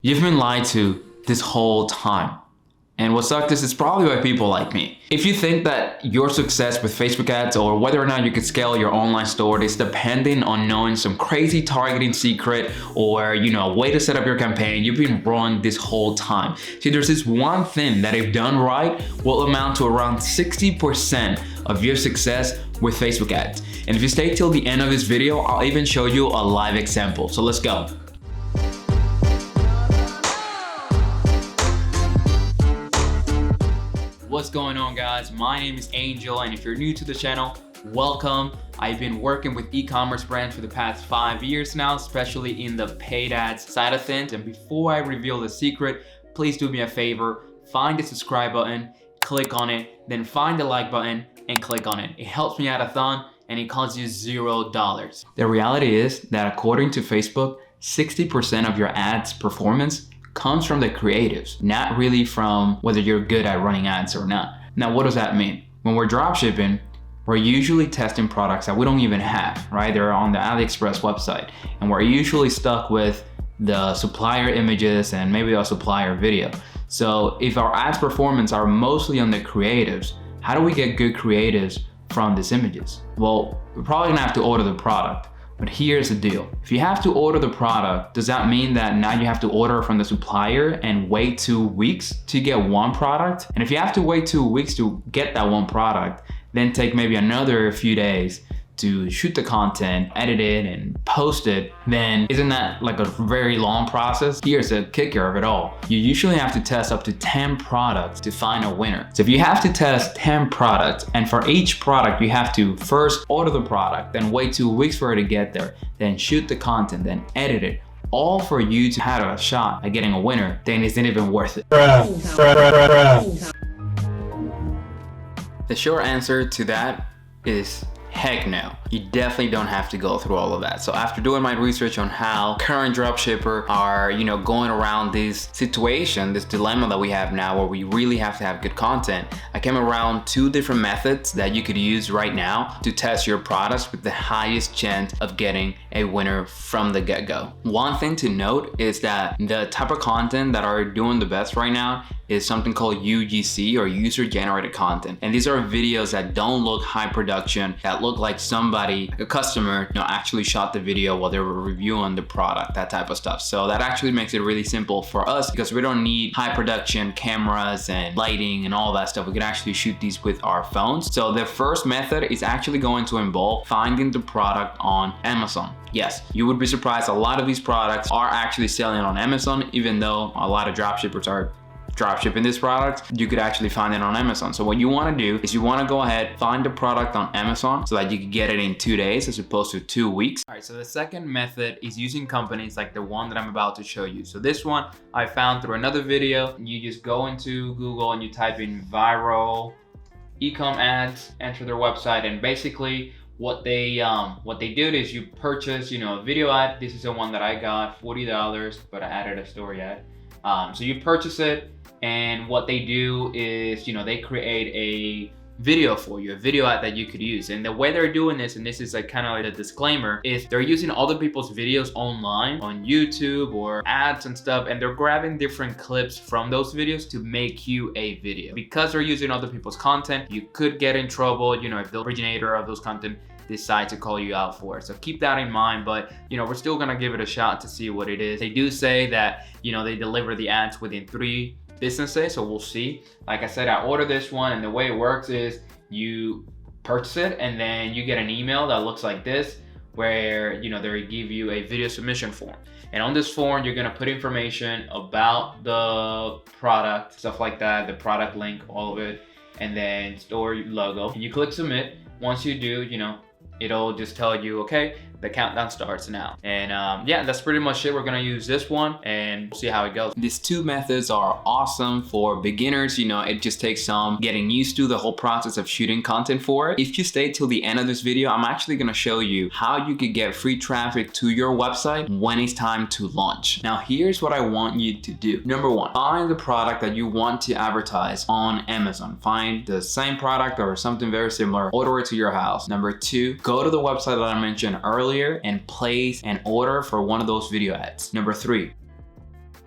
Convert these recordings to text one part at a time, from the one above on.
You've been lied to this whole time. And what sucks is it's probably by people like me. If you think that your success with Facebook ads or whether or not you could scale your online store is dependent on knowing some crazy targeting secret or a way to set up your campaign, you've been wrong this whole time. See, there's this one thing that if done right will amount to around 60% of your success with Facebook ads. And if you stay till the end of this video, I'll even show you a live example. So let's go. What's going on, guys? My name is Angel, and if you're new to the channel, welcome. I've been working with e-commerce brands for the past 5 years now, especially in the paid ads side of things. And before I reveal the secret, please do me a favor, find the subscribe button, click on it, then find the like button and click on it. It helps me out a ton and it costs you $0. The reality is that according to Facebook, 60% of your ads performance comes from the creatives, not really from whether you're good at running ads or not. Now, what does that mean? When we're dropshipping, we're usually testing products that we don't even have, right? They're on the AliExpress website, and we're usually stuck with the supplier images and maybe a supplier video. So if our ads performance are mostly on the creatives, how do we get good creatives from these images? Well, we're probably gonna have to order the product. But here's the deal. If you have to order the product, does that mean that now you have to order from the supplier and wait 2 weeks to get one product? And if you have to wait 2 weeks to get that one product, then take maybe another few days to shoot the content, edit it, and post it, then isn't that like a very long process? Here's the kicker of it all. You usually have to test up to 10 products to find a winner. So if you have to test 10 products, and for each product you have to first order the product, then wait 2 weeks for it to get there, then shoot the content, then edit it, all for you to have a shot at getting a winner, then isn't even worth it. The short answer to that is heck no. You definitely don't have to go through all of that. So after doing my research on how current dropshippers are, going around this situation, this dilemma that we have now where we really have to have good content, I came around 2 different methods that you could use right now to test your products with the highest chance of getting a winner from the get-go. One thing to note is that the type of content that are doing the best right now is something called UGC, or user-generated content. And these are videos that don't look high production, that look like somebody, a customer, actually shot the video while they were reviewing the product, that type of stuff. So that actually makes it really simple for us because we don't need high production cameras and lighting and all that stuff. We can actually shoot these with our phones. So the first method is actually going to involve finding the product on Amazon. Yes, you would be surprised, a lot of these products are actually selling on Amazon, even though a lot of dropshippers are dropshipping this product, you could actually find it on Amazon. So what you want to do is you want to go ahead, find the product on Amazon so that you can get it in 2 days as opposed to 2 weeks. All right, so the second method is using companies like the one that I'm about to show you. So this one I found through another video. You just go into Google and you type in viral e-com ads, enter their website, and basically what they did is you purchase, a video ad. This is the one that I got, $40, but I added a story ad. So you purchase it, and what they do is, they create a video for you, a video ad that you could use. And the way they're doing this, and this is like kind of like a disclaimer, is they're using other people's videos online on YouTube or ads and stuff, and they're grabbing different clips from those videos to make you a video. Because they're using other people's content, you could get in trouble, if the originator of those content decide to call you out for it. So keep that in mind, but we're still gonna give it a shot to see what it is. They do say that, they deliver the ads within 3 business days, so we'll see. Like I said, I ordered this one, and the way it works is you purchase it and then you get an email that looks like this, where they give you a video submission form. And on this form, you're gonna put information about the product, stuff like that, the product link, all of it, and then store your logo. And you click submit. Once you do, it'll just tell you, okay, the countdown starts now. And yeah, that's pretty much it. We're gonna use this one and see how it goes. These 2 methods are awesome for beginners. It just takes some getting used to the whole process of shooting content for it. If you stay till the end of this video, I'm actually gonna show you how you could get free traffic to your website when it's time to launch. Now, here's what I want you to do. Number 1, find the product that you want to advertise on Amazon. Find the same product or something very similar, order it to your house. Number 2, go to the website that I mentioned earlier and place an order for one of those video ads. Number 3,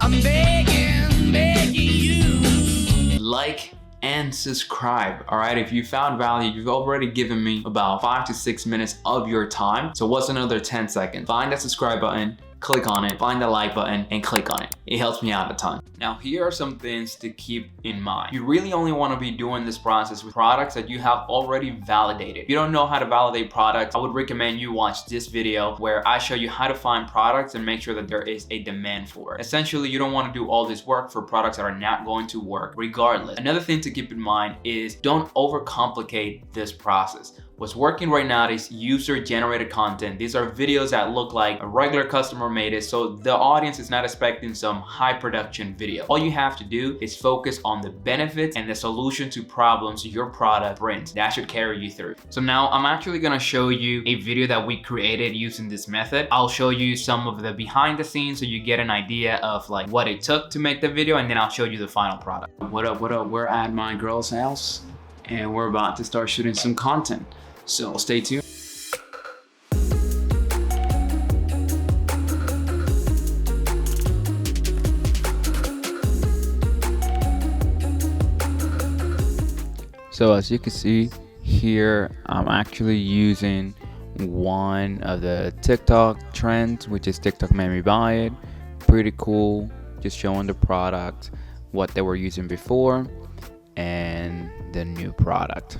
I'm begging you. Like and subscribe. All right, if you found value, you've already given me about 5 to 6 minutes of your time. So what's another 10 seconds? Find that subscribe button, click on it, find the like button and click on it. It helps me out a ton. Now, here are some things to keep in mind. You really only want to be doing this process with products that you have already validated. If you don't know how to validate products, I would recommend you watch this video where I show you how to find products and make sure that there is a demand for it. Essentially, you don't want to do all this work for products that are not going to work regardless. Another thing to keep in mind is don't overcomplicate this process. What's working right now is user-generated content. These are videos that look like a regular customer made it, so the audience is not expecting some high production video. All you have to do is focus on the benefits and the solution to problems your product brings. That should carry you through. So now I'm actually gonna show you a video that we created using this method. I'll show you some of the behind the scenes so you get an idea of like what it took to make the video, and then I'll show you the final product. What up, what up? We're at my girl's house and we're about to start shooting some content. So stay tuned. So as you can see here, I'm actually using one of the TikTok trends, which is TikTok made me buy it. Pretty cool, just showing the product, what they were using before, and the new product.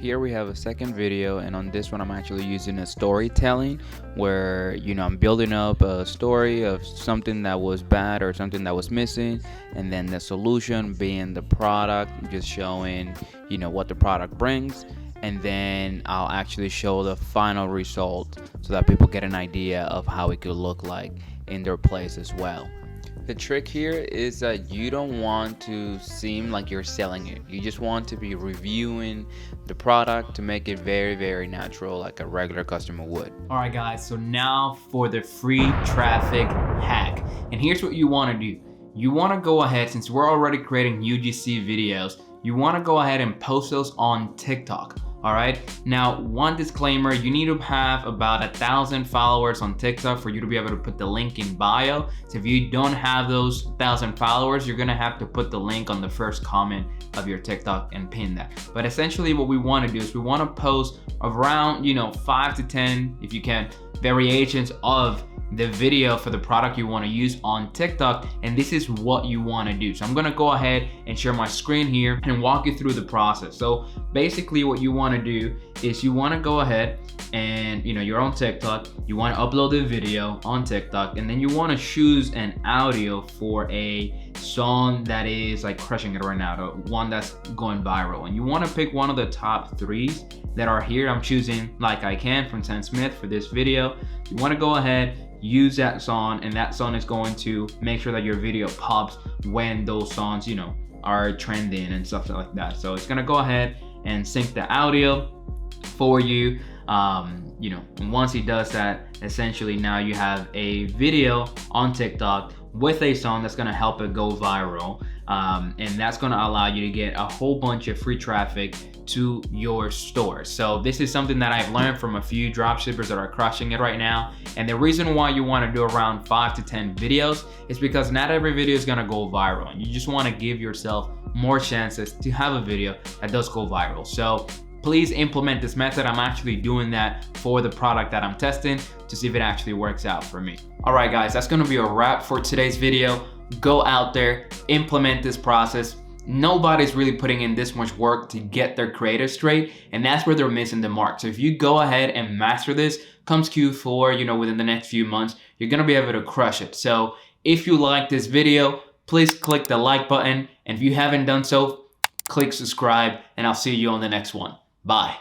Here we have a second video, and on this one I'm actually using a storytelling where, you know, I'm building up a story of something that was bad or something that was missing, and then the solution being the product, just showing, you know, what the product brings, and then I'll actually show the final result so that people get an idea of how it could look like in their place as well. The trick here is that you don't want to seem like you're selling it. You just want to be reviewing the product to make it very, very natural, like a regular customer would. All right, guys, so now for the free traffic hack. And here's what you want to do. You want to go ahead, since we're already creating UGC videos, you want to go ahead and post those on TikTok. All right, now one disclaimer, you need to have about 1,000 followers on TikTok for you to be able to put the link in bio. So if you don't have those 1,000 followers, you're gonna have to put the link on the first comment of your TikTok and pin that. But essentially what we want to do is we want to post around, you know, 5 to 10, if you can, variations of the video for the product you want to use on TikTok, and this is what you want to do. So I'm gonna go ahead and share my screen here and walk you through the process. So basically what you want to do is you want to go ahead and, you know, you're on TikTok, you want to upload the video on TikTok, and then you want to choose an audio for a song that is like crushing it right now, the one that's going viral, and you want to pick one of the top 3s that are here. I'm choosing Like I Can from Sam Smith for this video. You want to go ahead, use that song, and that song is going to make sure that your video pops when those songs, you know, are trending and stuff like that. So it's gonna go ahead and sync the audio for you. You know, and once he does that, essentially now you have a video on TikTok with a song that's gonna help it go viral, and that's gonna allow you to get a whole bunch of free traffic to your store. So this is something that I've learned from a few dropshippers that are crushing it right now. And the reason why you want to do around 5 to 10 videos is because not every video is gonna go viral. You just want to give yourself more chances to have a video that does go viral. So please implement this method. I'm actually doing that for the product that I'm testing to see if it actually works out for me. All right, guys, that's gonna be a wrap for today's video. Go out there, implement this process. Nobody's really putting in this much work to get their creative straight, and that's where they're missing the mark. So if you go ahead and master this, comes Q4, you know, within the next few months, you're gonna be able to crush it. So if you like this video, please click the like button, and if you haven't done so, click subscribe, and I'll see you on the next one. Bye.